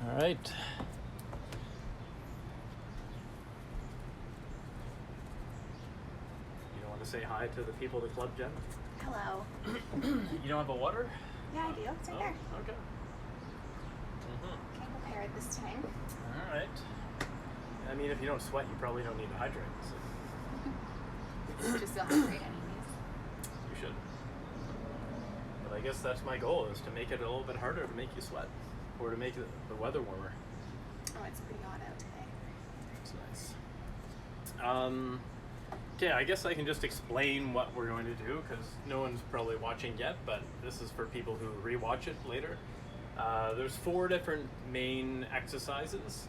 All right. You don't want to say hi to the people of the club, Jen? Hello. You don't have a water? Yeah, I do. It's right there. Okay. Came prepared this time. All right. I mean, if you don't sweat, you probably don't need to hydrate. So. Just feel hydrated anyways. You should. But I guess that's my goal, is to make it a little bit harder to make you sweat, or to make the weather warmer. Oh, it's pretty hot out today. That's nice. Okay, I guess I can just explain what we're going to do, because no one's probably watching yet, but this is for people who rewatch it later. There's 4 different main exercises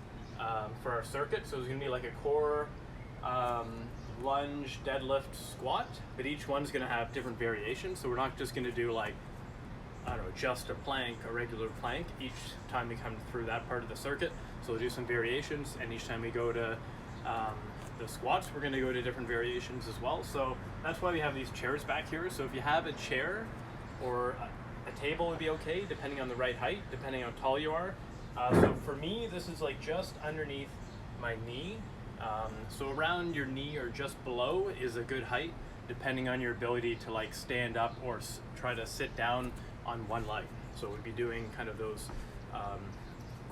for our circuit. So there's going to be like a core, lunge, deadlift, squat, but each one's going to have different variations. So we're not just going to do like, I don't know, just a plank, a regular plank each time we come through that part of the circuit. So we'll do some variations, and each time we go to the squats, we're going to go to different variations as well. So that's why we have these chairs back here. So if you have a chair or a table would be okay, depending on the right height, depending on how tall you are. So for me, this is like just underneath my knee. So around your knee or just below is a good height, depending on your ability to like stand up or try to sit down on one leg. So we'd be doing kind of those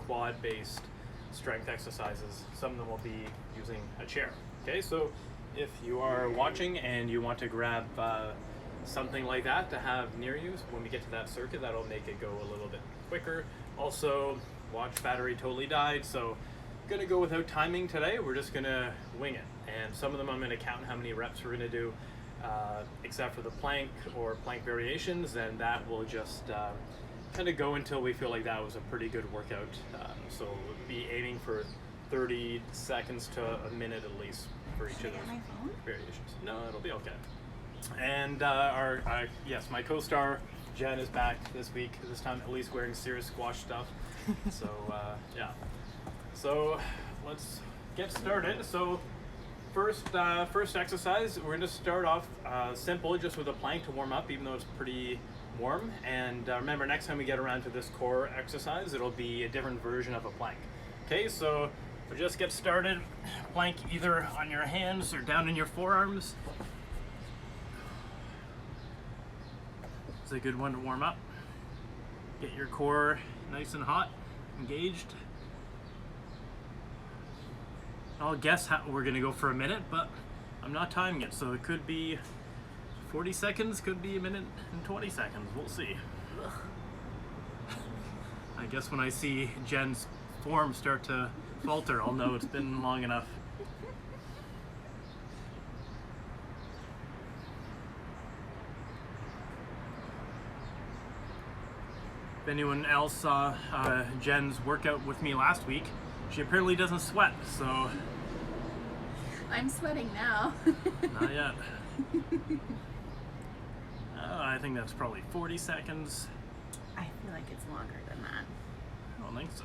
quad-based strength exercises. Some of them will be using a chair. Okay, so if you are watching and you want to grab something like that to have near you when we get to that circuit, that'll make it go a little bit quicker. Also, watch battery totally died, so gonna go without timing today. We're just gonna wing it, and some of them I'm gonna count how many reps we're gonna do, except for the plank or plank variations, and that will just kind of go until we feel like that was a pretty good workout. So we'll be aiming for 30 seconds to a minute at least for each of those my phone? variations. No, it'll be okay. And yes, my co-star Jen is back this week, this time at least wearing serious squash stuff. So yeah. So let's get started. So first exercise, we're going to start off simple, just with a plank to warm up, even though it's pretty warm. And remember, next time we get around to this core exercise, it'll be a different version of a plank. Okay, so we'll just get started. Plank either on your hands or down in your forearms. It's a good one to warm up. Get your core nice and hot, engaged. I'll guess how we're gonna go for a minute, but I'm not timing it, so it could be 40 seconds, could be a minute and 20 seconds. We'll see. I guess when I see Jen's form start to falter, I'll know it's been long enough. If anyone else saw Jen's workout with me last week, she apparently doesn't sweat, so... I'm sweating now. Not yet. I think that's probably 40 seconds. I feel like it's longer than that. I don't think so.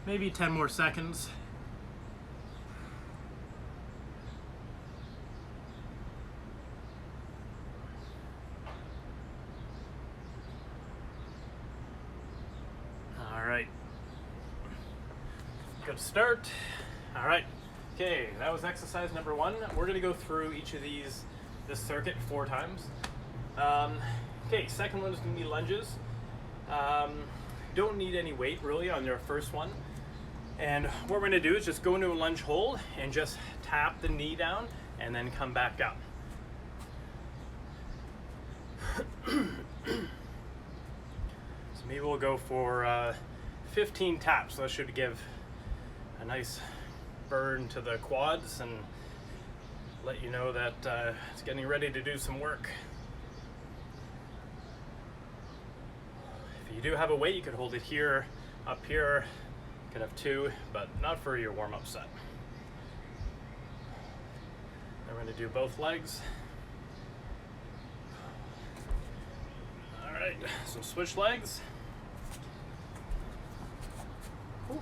Maybe 10 more seconds. All right. Good start. All right. Okay, that was exercise number 1. We're gonna go through each of this circuit 4 times. Okay, second one is gonna be lunges. Don't need any weight really on your first one. And what we're gonna do is just go into a lunge hold and just tap the knee down and then come back up. So maybe we'll go for 15 taps. So that should give a nice burn to the quads and let you know that it's getting ready to do some work. If you do have a weight, you could hold it here, up here. You could have 2, but not for your warm-up set. Then we're going to do both legs. All right, so switch legs. Ooh.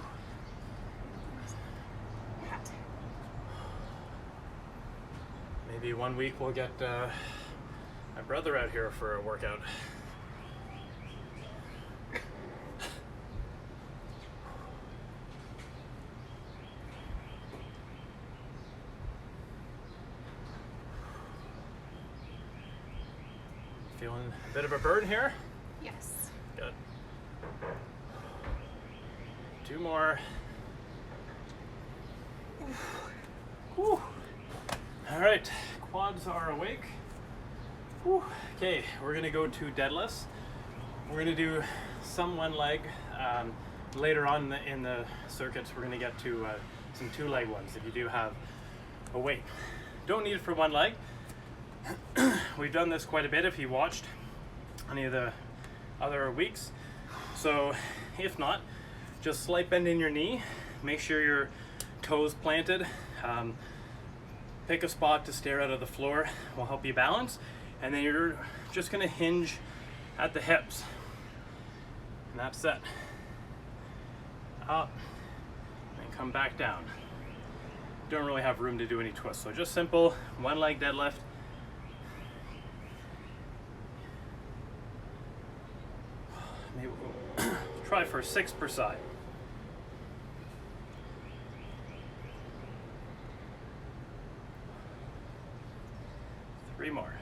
Maybe one week we'll get my brother out here for a workout. Feeling a bit of a burn here? Yes. Good. 2 more. Whew. All right, quads are awake. Whew. Okay, we're gonna go to deadlifts. We're gonna do some one leg. Later on in the circuits, we're gonna get to some 2-leg ones if you do have a weight. Don't need it for one leg. We've done this quite a bit if you watched any of the other weeks. So if not, just slight bend in your knee. Make sure your toes planted. Pick a spot to stare out of the floor. Will help you balance. And then you're just gonna hinge at the hips. And that's it. Up and come back down. Don't really have room to do any twists. So just simple 1-leg deadlift. Maybe we'll try for 6 per side. Three more.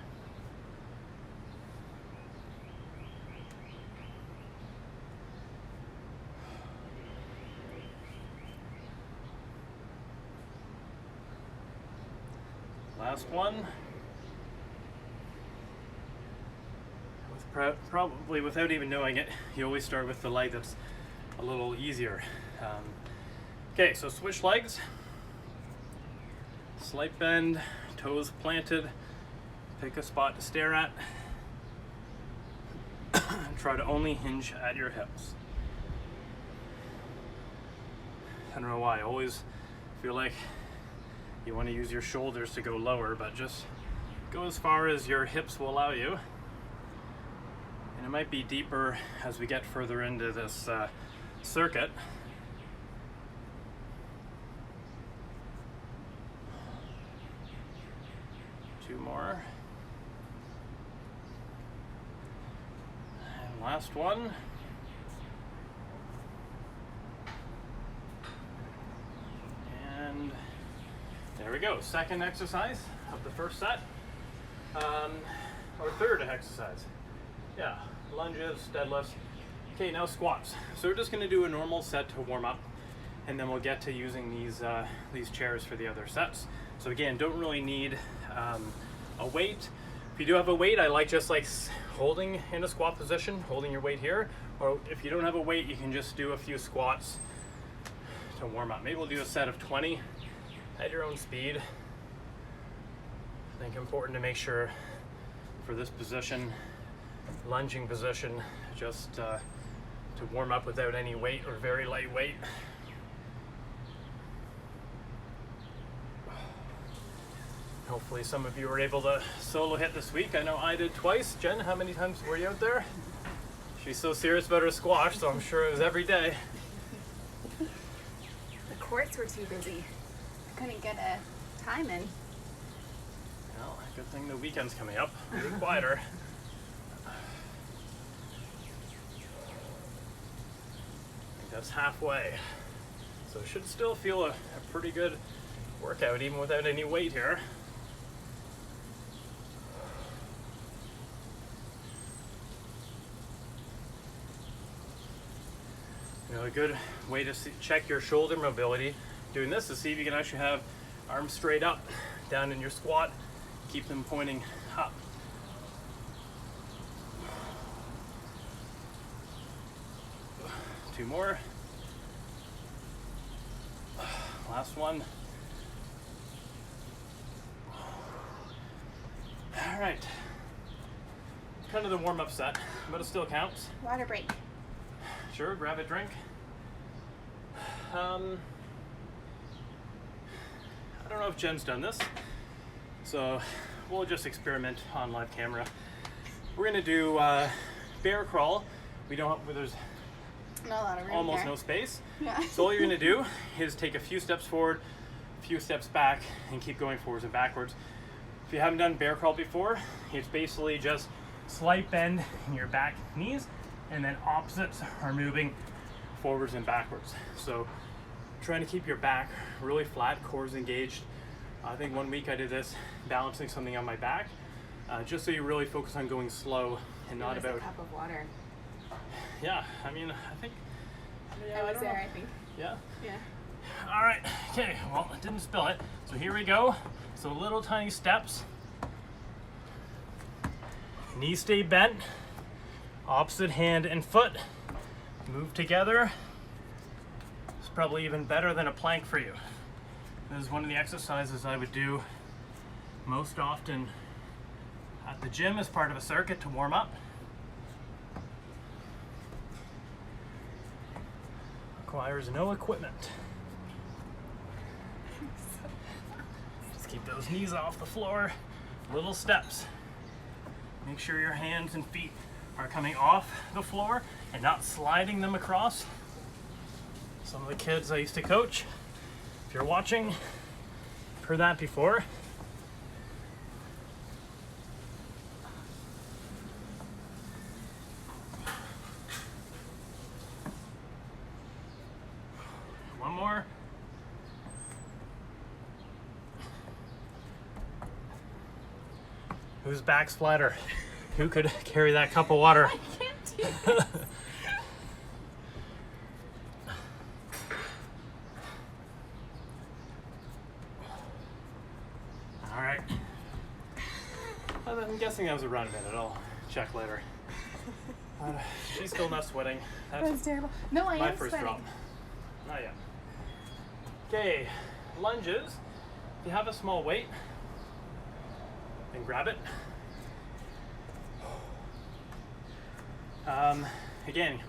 Last one. Probably without even knowing it, you always start with the leg that's a little easier. Okay, so switch legs. Slight bend, toes planted. Pick a spot to stare at. Try to only hinge at your hips. I don't know why, I always feel like you want to use your shoulders to go lower, but just go as far as your hips will allow you. And it might be deeper as we get further into this circuit. Two more. And last one. And there we go. Second exercise of the first set. Or third exercise. Yeah, lunges, deadlifts. Okay, now squats. So we're just gonna do a normal set to warm up, and then we'll get to using these chairs for the other sets. So again, don't really need a weight. If you do have a weight, I like just like holding in a squat position, holding your weight here. Or if you don't have a weight, you can just do a few squats to warm up. Maybe we'll do a set of 20 at your own speed. I think important to make sure for this position, lunging position, just to warm up without any weight or very light weight. Hopefully some of you were able to solo hit this week. I know I did twice. Jen, how many times were you out there? She's so serious about her squash, so I'm sure it was every day. The courts were too busy. I couldn't get a time in. Well, good thing the weekend's coming up. A little quieter. That's halfway. So it should still feel a pretty good workout even without any weight here. You know, a good way to check your shoulder mobility doing this is see if you can actually have arms straight up down in your squat. Keep them pointing up. Two more. Last one. All right. Kind of the warm-up set, but it still counts. Water break. Sure, grab a drink. I don't know if Jen's done this, so we'll just experiment on live camera. We're gonna do bear crawl. There's Not a lot of room almost here. no space. Yeah. So all you're gonna do is take a few steps forward, a few steps back, and keep going forwards and backwards. If you haven't done bear crawl before, it's basically just slight bend in your back knees, and then opposites are moving forwards and backwards. So trying to keep your back really flat, core's engaged. I think one week I did this balancing something on my back, just so you really focus on going slow and not about. A cup of water. Yeah, I mean, I think. Yeah, I was there, I think. Yeah. Yeah. All right. Okay. Well, I didn't spill it. So here we go. So little tiny steps. Knees stay bent. Opposite hand and foot move together. It's probably even better than a plank for you. This is one of the exercises I would do most often at the gym as part of a circuit to warm up. Requires no equipment. Just keep those knees off the floor. Little steps. Make sure your hands and feet are coming off the floor and not sliding them across. Some of the kids I used to coach, if you're watching, you've heard that before. One more. Whose back's flatter? Who could carry that cup of water? I can't do this. All right. I'm guessing that was around a minute. I'll check later. She's still not sweating. That was terrible. No, I my am first sweating. drop. Not yet. Okay, lunges. If you have a small weight, then grab it. Again, you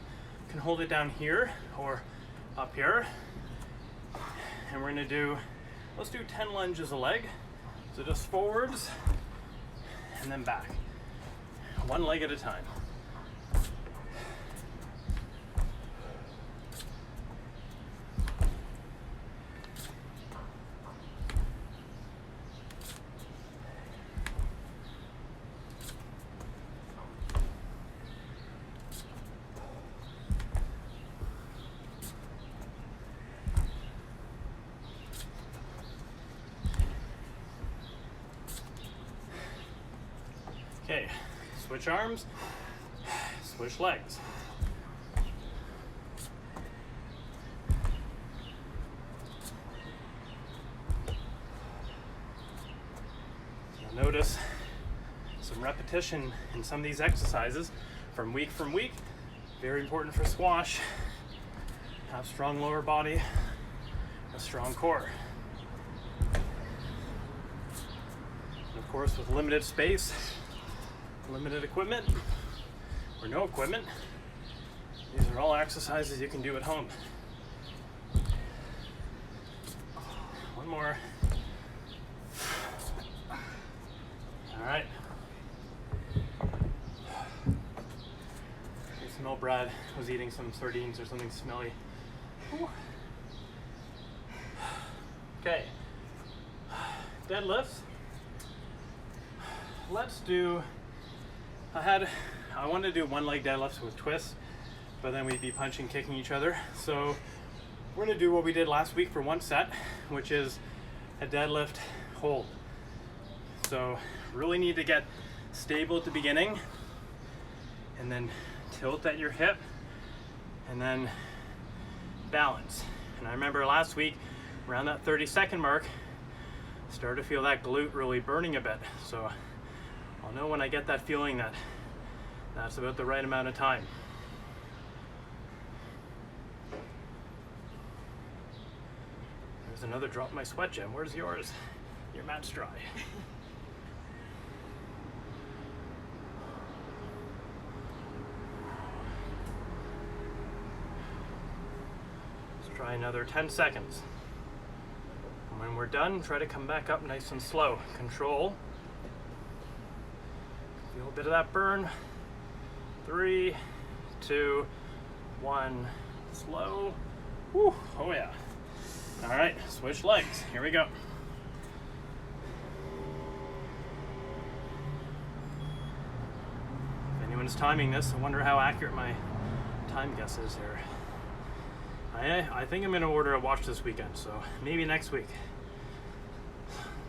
can hold it down here or up here. And we're gonna do, let's do 10 lunges a leg. So just forwards and then back. One leg at a time. Okay, switch arms, switch legs. You'll notice some repetition in some of these exercises from week. Very important for squash. Have strong lower body, a strong core. And of course, with limited space, limited equipment, or no equipment, these are all exercises you can do at home. One more. All right. I smell Brad was eating some sardines or something smelly. Ooh. Okay. Deadlifts. Let's do, I wanted to do one leg deadlifts with twists, but then we'd be punching, kicking each other. So we're gonna do what we did last week for one set, which is a deadlift hold. So really need to get stable at the beginning and then tilt at your hip and then balance. And I remember last week around that 30-second mark, started to feel that glute really burning a bit. So I'll know when I get that feeling that that's about the right amount of time. There's another drop in my sweat, Jim. Where's yours? Your mat's dry. Let's try another 10 seconds. And when we're done, try to come back up nice and slow. Control. Feel a bit of that burn. 3, 2, 1. Slow. Whew. Oh yeah. All right, switch legs. Here we go. since timing this. I wonder how accurate my time guess is here. I think I'm gonna order a watch this weekend, so maybe next week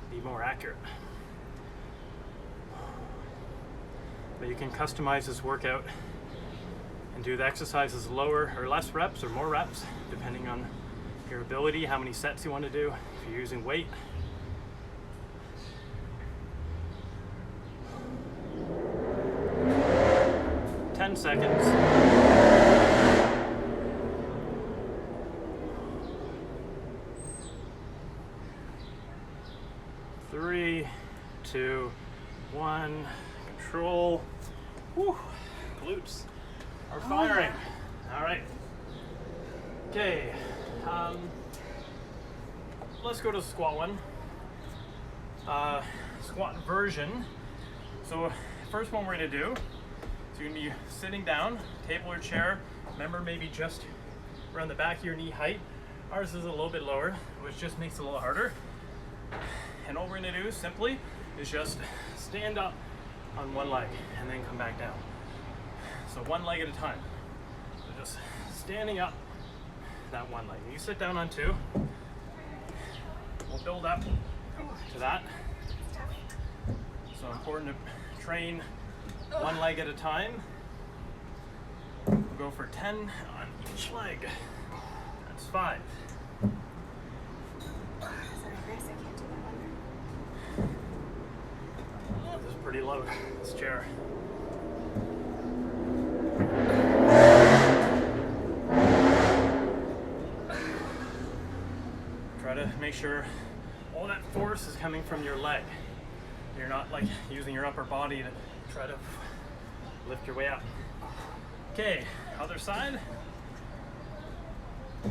be more accurate. But you can customize this workout and do the exercises lower or less reps or more reps, depending on your ability, how many sets you want to do, if you're using weight. Seconds. 3, 2, 1. Control. Whew. Glutes are firing. All right. Okay. Let's go to the squat one. Squat version. So first one we're going to do. So you're going to be sitting down, table or chair. Remember, maybe just around the back of your knee height. Ours is a little bit lower, which just makes it a little harder. And all we're going to do simply is just stand up on one leg and then come back down. So one leg at a time. So just standing up that one leg. You sit down on two. We'll build up to that. So important to train one leg at a time. We'll go for 10 on each leg. That's 5. Sorry, Chris, I can't do that one. This is pretty low, this chair. Try to make sure all that force is coming from your leg. You're not like using your upper body to try to lift your way up. Okay, other side. I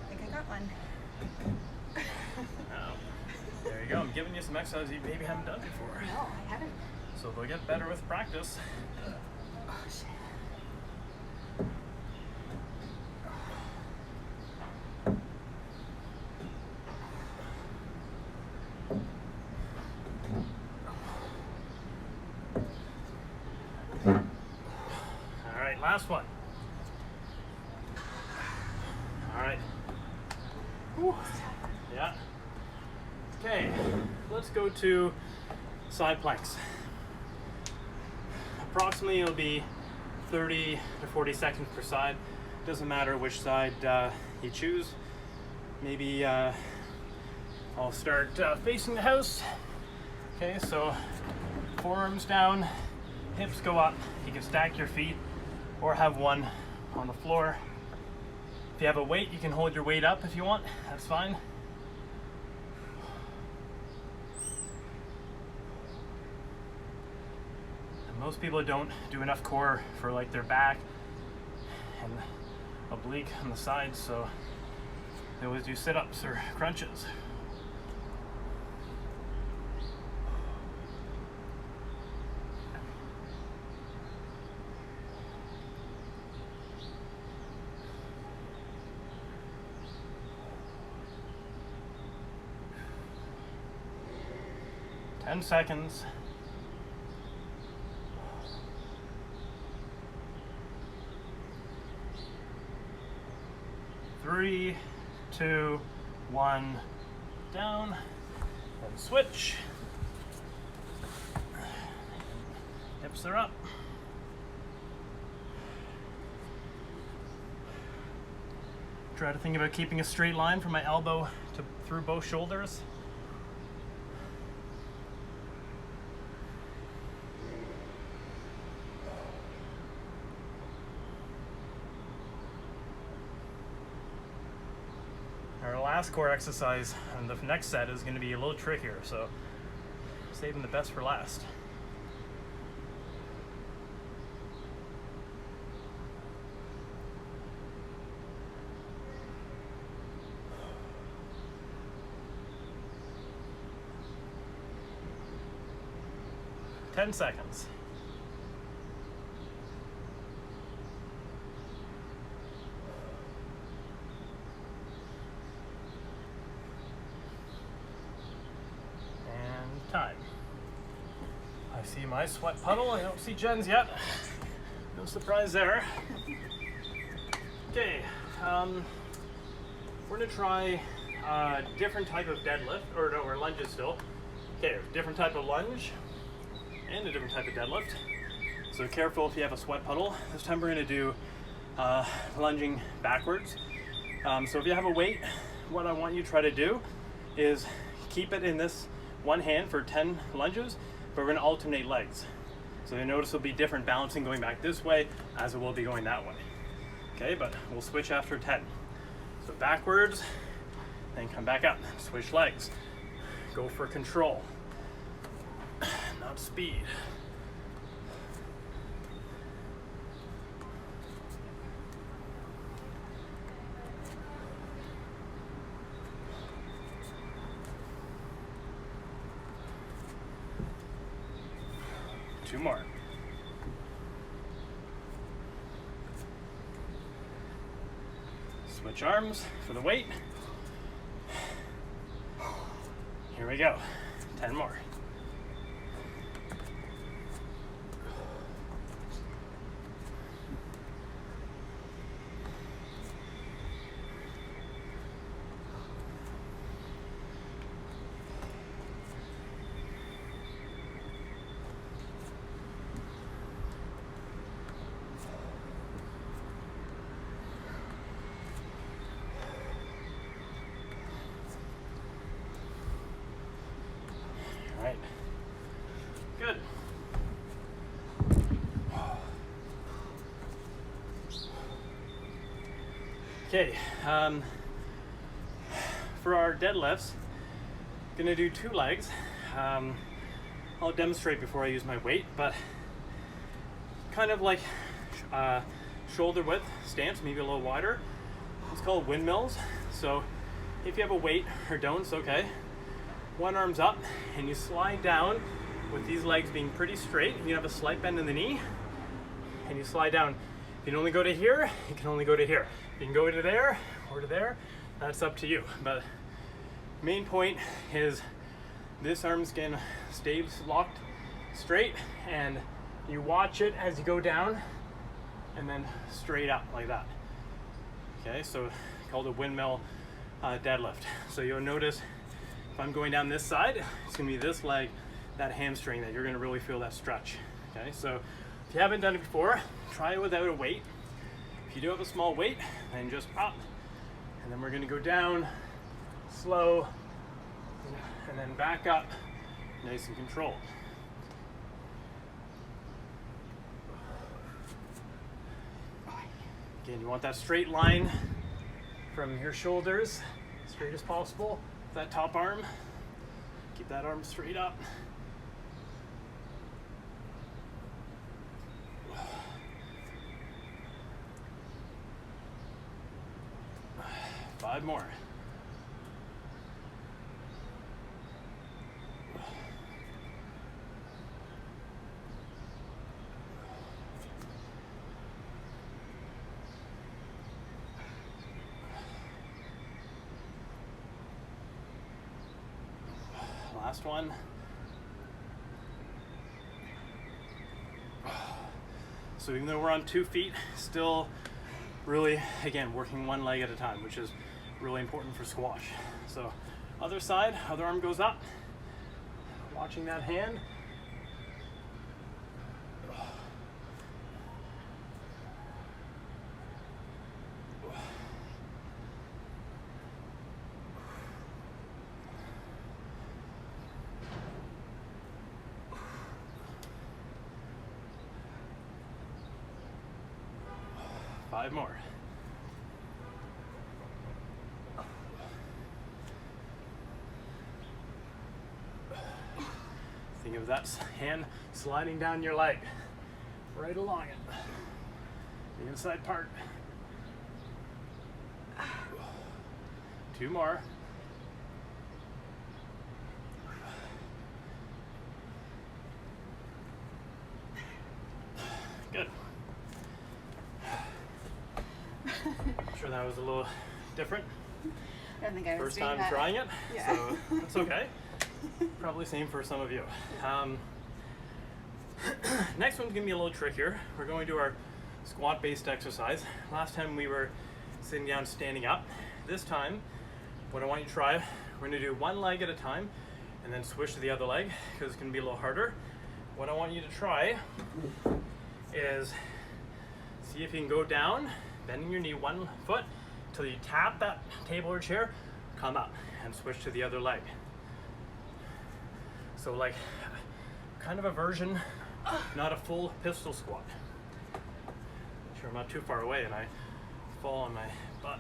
think I got one. There you go. I'm giving you some exercises you maybe haven't done before. No, I haven't. So they'll get better with practice. Oh, shit. All right, last one. All right. Whew. Yeah. Okay, let's go to side planks. Approximately it'll be 30 to 40 seconds per side. Doesn't matter which side you choose. Maybe I'll start facing the house. Okay, so forearms down, hips go up. You can stack your feet or have one on the floor. If you have a weight, you can hold your weight up if you want. That's fine. Most people don't do enough core for like their back and oblique on the sides, so they always do sit-ups or crunches. Ten seconds. 3, 2, 1, down, and switch. Hips are up. Try to think about keeping a straight line from my elbow to through both shoulders. Our last core exercise and the next set is going to be a little trickier, so saving the best for last. ...10 seconds. my sweat puddle. I don't see Jen's yet. No surprise there. Okay, we're gonna try a different type of deadlift, or lunges still. Okay, different type of lunge and a different type of deadlift. So careful if you have a sweat puddle. This time we're gonna do lunging backwards. So if you have a weight, what I want you to try to do is keep it in this one hand for 10 lunges, but we're gonna alternate legs. So you notice it'll be different balancing going back this way as it will be going that way. Okay, but we'll switch after 10. So backwards, then come back up, switch legs. Go for control, not speed. Two more. Switch arms for the weight. Here we go. 10 more. Right. Good. Okay, for our deadlifts, gonna do 2 legs. I'll demonstrate before I use my weight, but kind of like shoulder width stance, maybe a little wider. It's called windmills. So if you have a weight or don't, it's okay. One arm's up and you slide down with these legs being pretty straight. You have a slight bend in the knee and you slide down. You can only go to here, you can only go to here. You can go to there or to there, that's up to you. But main point is this arm's gonna stay locked straight and you watch it as you go down and then straight up like that. Okay, so called a windmill deadlift. So you'll notice if I'm going down this side, it's gonna be this leg, that hamstring that you're gonna really feel that stretch. Okay, so if you haven't done it before, try it without a weight. If you do have a small weight, then just up, and then we're gonna go down, slow, and then back up, nice and controlled. Again, you want that straight line from your shoulders, straight as possible. That top arm, keep that arm straight up. Five more. Last one. So even though we're on 2 feet, still really, again, working one leg at a time, which is really important for squash. So other side, other arm goes up, watching that hand. Five more. Think of that hand sliding down your leg, right along it, the inside part. 2 more. Good. I'm sure that was a little different. I don't think I was First doing time that. trying it, Yeah. so that's okay. Probably same for some of you. Next one's gonna be a little trickier. We're going to our squat-based exercise. Last time we were sitting down, standing up. This time, what I want you to try, we're gonna do one leg at a time and then switch to the other leg because it's gonna be a little harder. What I want you to try is see if you can go down, bending your knee 1 foot until you tap that table or chair, come up and switch to the other leg. So like kind of a version, not a full pistol squat. Make sure I'm not too far away and I fall on my butt.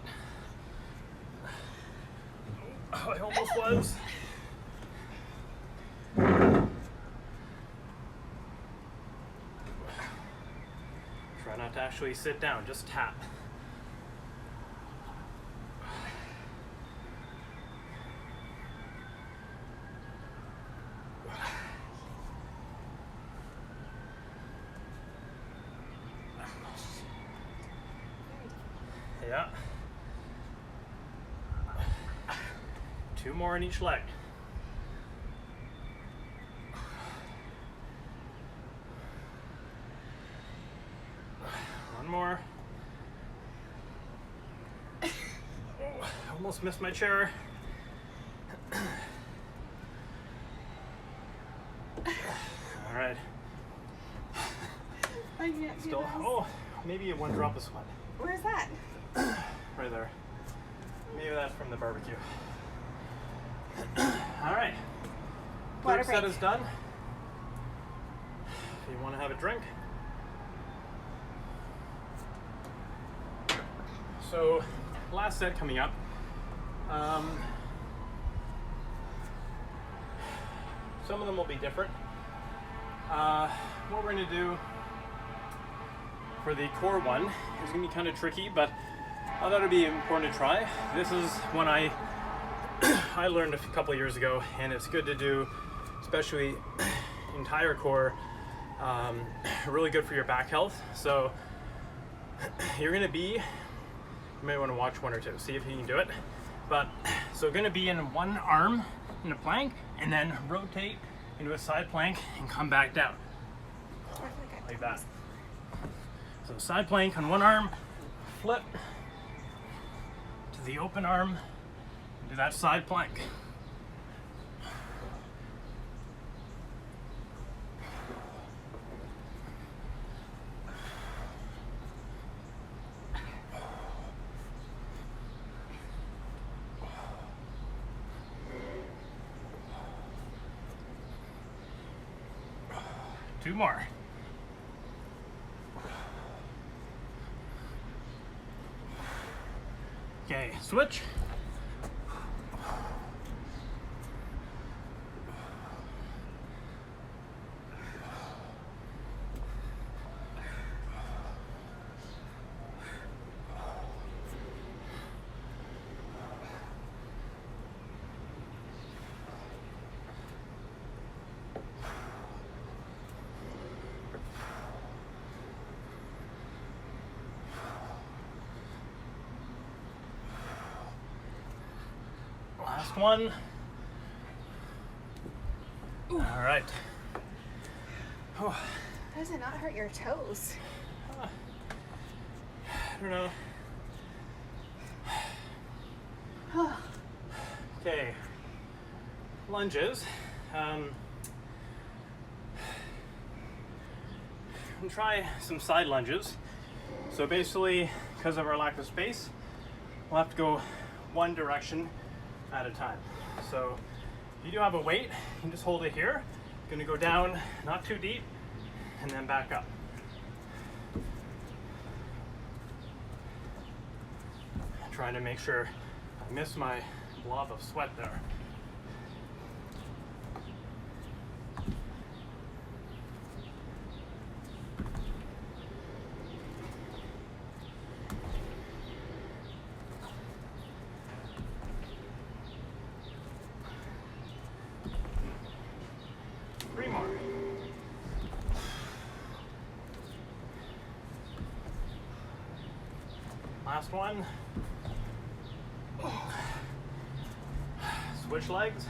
Oh, I almost was. Try not to actually sit down, just tap. Yeah. 2 more in each leg. One more. Oh, I almost missed my chair. All right. I can't do Still, this. oh, maybe 1 drop of sweat. Where's that? Right there. Maybe that's from the barbecue. All right. Water Third set break. is done. If you want to have a drink. So, last set coming up. Some of them will be different. What we're going to do for the core one is going to be kind of tricky, but I thought it would be important to try. This is one I learned a couple of years ago, and it's good to do, especially entire core. Really good for your back health. So you're going to be, you may want to watch 1 or 2, see if you can do it. But so going to be in one arm in a plank, and then rotate into a side plank and come back down like that. So side plank on one arm, flip to the open arm, and do that side plank. Two more. Okay, switch. Last one. All right. Oh, Does it not hurt your toes? I don't know. Oh, Okay. Lunges. And try some side lunges. So basically, because of our lack of space, we'll have to go one direction at a time. So if you do have a weight, you can just hold it here. Gonna go down, not too deep, and then back up. Trying to make sure I miss my blob of sweat there. Three more. Last one. Switch legs.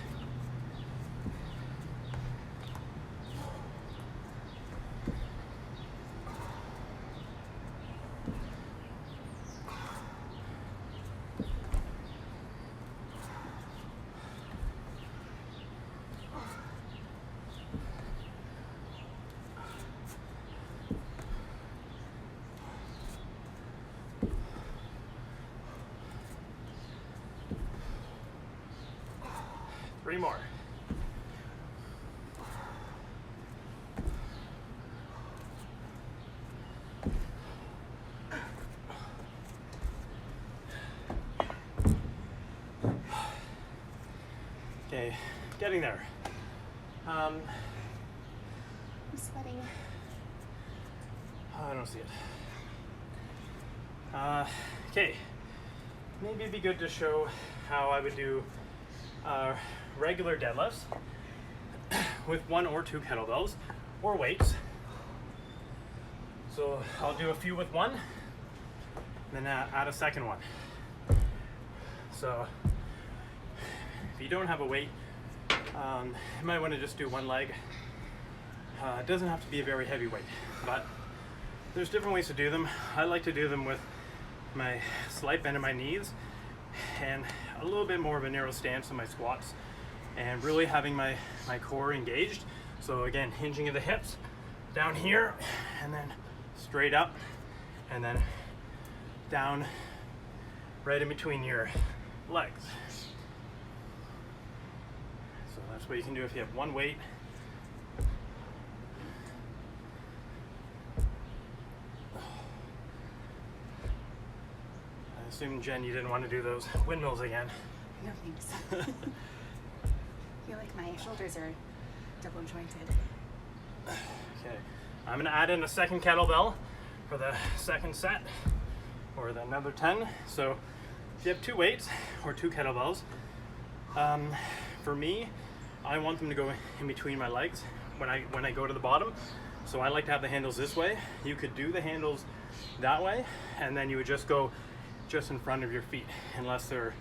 getting there. I'm sweating. I don't see it. Okay, maybe it'd be good to show how I would do regular deadlifts with 1 or 2 kettlebells or weights. So I'll do a few with 1, then add a second one. So if you don't have a weight, you might want to just do 1 leg. It doesn't have to be a very heavy weight, but there's different ways to do them. I like to do them with my slight bend in my knees and a little bit more of a narrow stance in my squats, and really having my core engaged. So again, hinging of the hips down here, and then straight up, and then down right in between your legs. So that's what you can do if you have 1 weight. I assume, Jen, you didn't want to do those windmills again. No thanks. I feel like my shoulders are double jointed. Okay, I'm going to add in a second kettlebell for the second set, or the another 10. So if you have 2 weights or 2 kettlebells, for me, I want them to go in between my legs when I go to the bottom. So I like to have the handles this way. You could do the handles that way, and then you would just go just in front of your feet, unless they're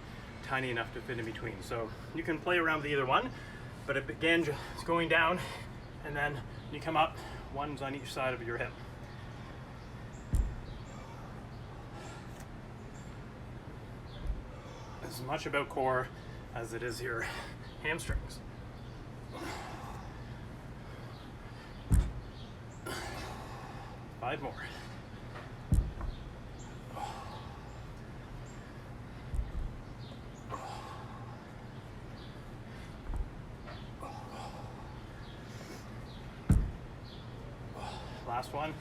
tiny enough to fit in between. So you can play around with either one, but again, just going down, and then you come up, one's on each side of your hip. As much about core as it is your hamstrings. 5 more. Last one.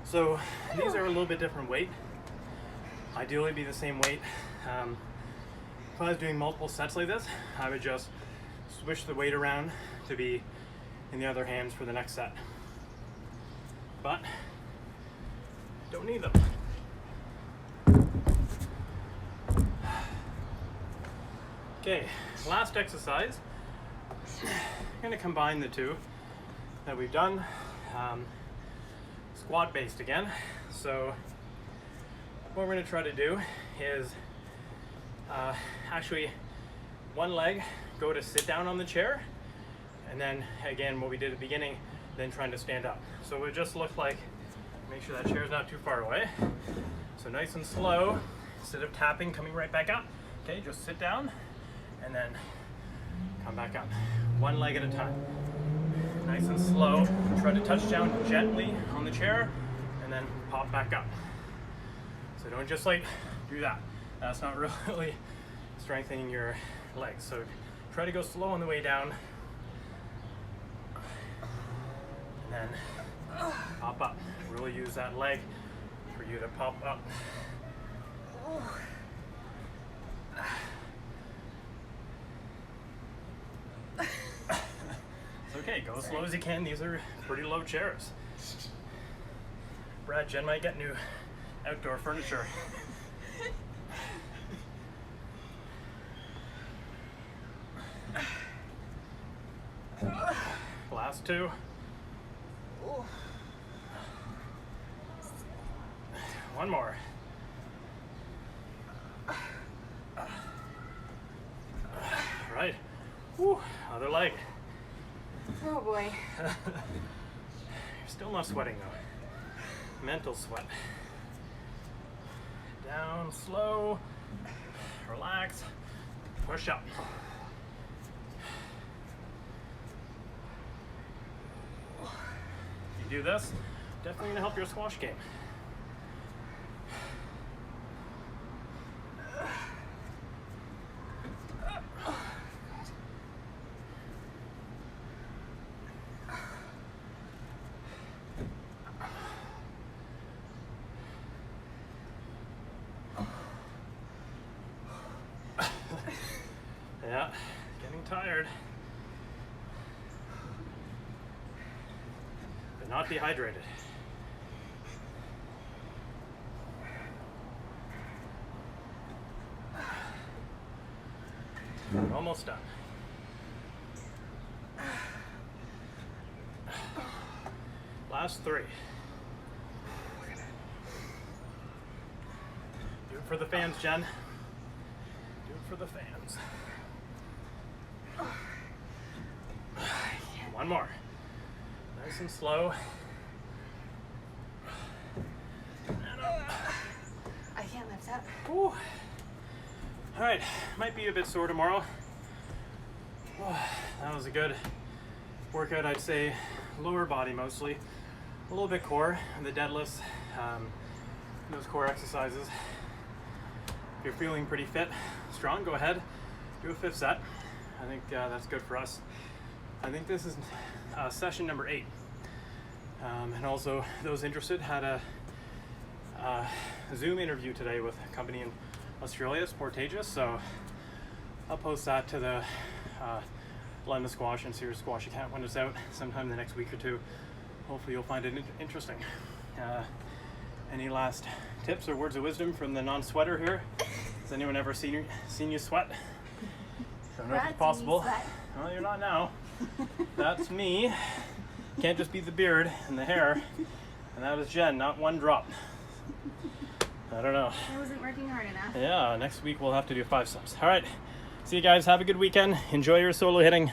So these are a little bit different weight. Ideally be the same weight. If I was doing multiple sets like this, I would just switch the weight around to be in the other hands for the next set. But don't need them. Okay, last exercise. I'm going to combine the two that we've done. Squat based again. So what we're going to try to do is actually 1 leg, go to sit down on the chair, and then again what we did at the beginning, then trying to stand up. So it would just look like, make sure that chair's not too far away. So nice and slow, instead of tapping, coming right back up. Okay, just sit down and then come back up. 1 leg at a time. Nice and slow. Try to touch down gently on the chair and then pop back up. So don't just like do that. That's not really strengthening your legs. So try to go slow on the way down. And then pop up. Really use that leg for you to pop up. It's okay, go as slow as you can. These are pretty low chairs. Brad, Jen might get new outdoor furniture. Last 2. One more. Right. Whew. Other leg. Oh boy. You're still not sweating though. Mental sweat. Down, slow, relax, push up. You do this, definitely gonna help your squash game. not dehydrated. We're almost done. Last 3. Do it for the fans, Jen. Do it for the fans. One more. Nice and slow. And up. I can't lift up. Whew. All right, might be a bit sore tomorrow. That was a good workout, I'd say. Lower body mostly, a little bit core, and the deadlifts, those core exercises. If you're feeling pretty fit, strong, go ahead, do a 5th set. I think that's good for us. I think this is session number 8. And also, those interested had a Zoom interview today with a company in Australia, Sportageous, so I'll post that to the London Squash and Serious Squash account when it's out sometime the next week or 2. Hopefully you'll find it interesting. Any last tips or words of wisdom from the non-sweater here? Has anyone ever seen you sweat? Don't know if it's possible. Well, you're not now. That's me. Can't just be the beard and the hair. And that was Jen, not one drop. I don't know. I wasn't working hard enough. Yeah, next week we'll have to do 5 sets. All right. See you guys. Have a good weekend. Enjoy your solo hitting.